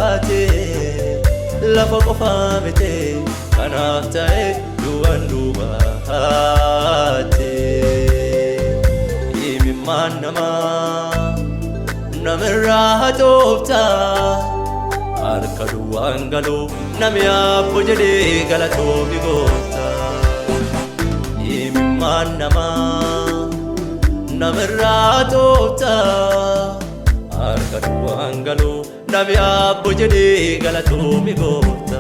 baate lafa qofaa mite kanaaf ta'e duwwaan duubaate imimmaan namirraa toofta harka duwwaan galuu nami abbo jedhee galatoomi goofta imimmaan namirraa toofta harka duwwaan galuu nami abbo jedhee galatoomi goofta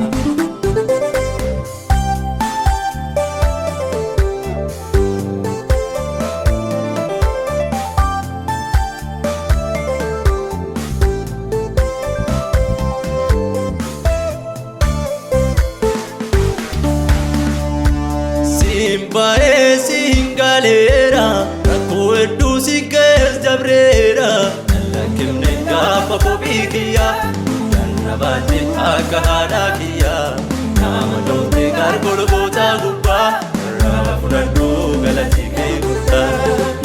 Simbae singalera rakko eddu sikes dabrera lakimne gafa kobikiya nabate agahada kiya nama dote gargolgota gubba rafudaddu galati ke gutta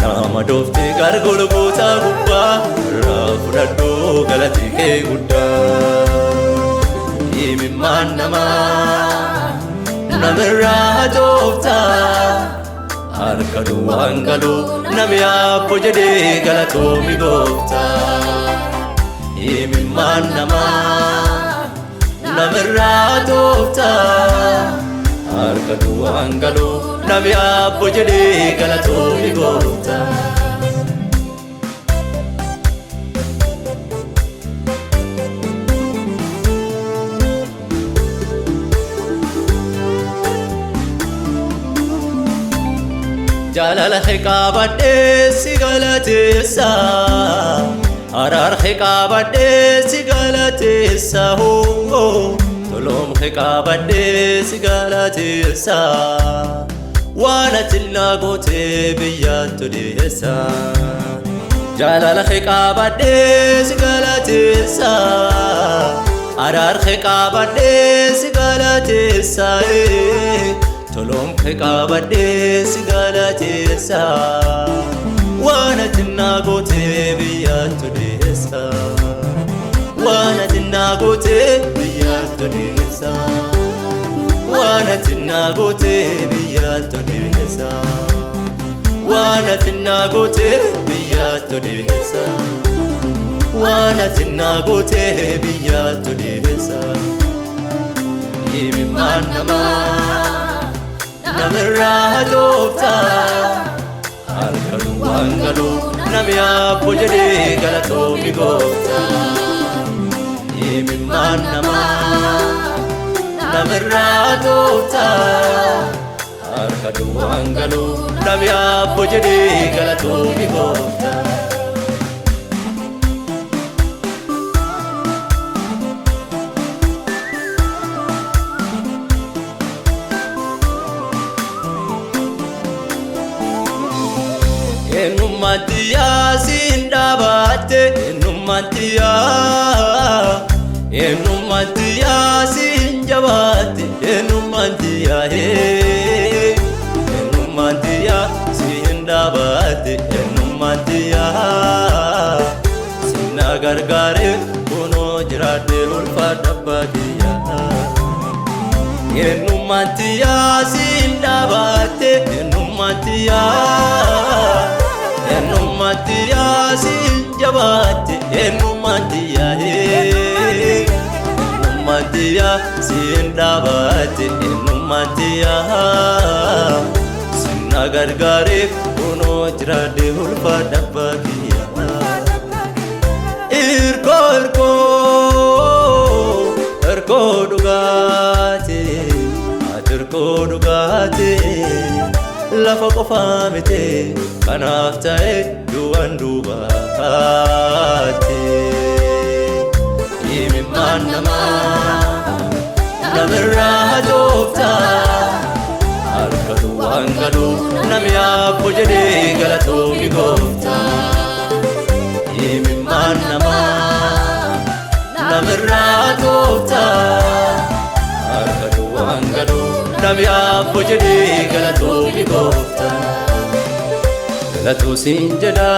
nama dote gargolgota gubba rafudaddu galati ke gutta imimman namirraa toofta harka duwwaan galuu nami abbo jedhee galatoomi goofta imimmaan namirraa toofta harka duwwaan galuu nami abbo jedhee galatoomi goofta Jalala khikabadde sigalatessa arar khikabadde sigalatessa ho tolom khikabadde sigalatessa wana tinna gote biyattu dessa Jalala khikabadde sigalatessa arar khikabadde sigalatessa tolom khikabadde sigalatessa wana tinna gote biyattu dessa wana tinna gote biyattu dessa wana tinna gote biyattu dessa wana tinna gote biyattu dessa wana tinna gote biyattu dessa imimmaan namirraa toofta harka duwwaan galuu nami abbo jedhee galatoomi goofta imimmaan namirraa toofta harka duwwaan galuu nami abbo jedhee galatoomi goofta Enumatiya sindabate enumatiya sinjabate enumatiya enumatiya sindabate enumatiya sinagargare kuno jirade ulfa dabbadiya enumatiya sindabate enumatiya enumatiya sinjabate enumatiya enumatiya sindabate enumatiya sinagargare kuno jirade ulfa dabbadiya irko dugate atirko dugate lafa qofaa mite kanaaf ta'e duwwaan duubaate imimmaan namirraa toofta harka duwwaan galuu nami abbo jedhee galatoomi goofta imimmaan namirraa toofta harka duwwaan galuu nami abbo jedhee galatoomi goofta galatoosiin jedha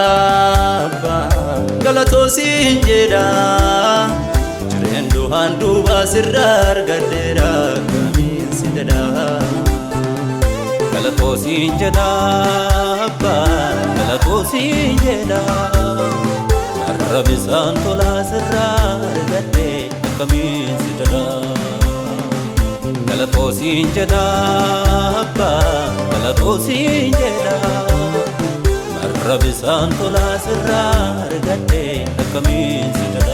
galatoosin jedha Duhan duba sirrar gadera kamin sidada Galato sinjeda abba Galato sinjeda Arrabisan tola sirrar gadera kamin sidada Galato sinjeda abba Galato sinjeda Arrabisan tola sirrar gadera kamin sidada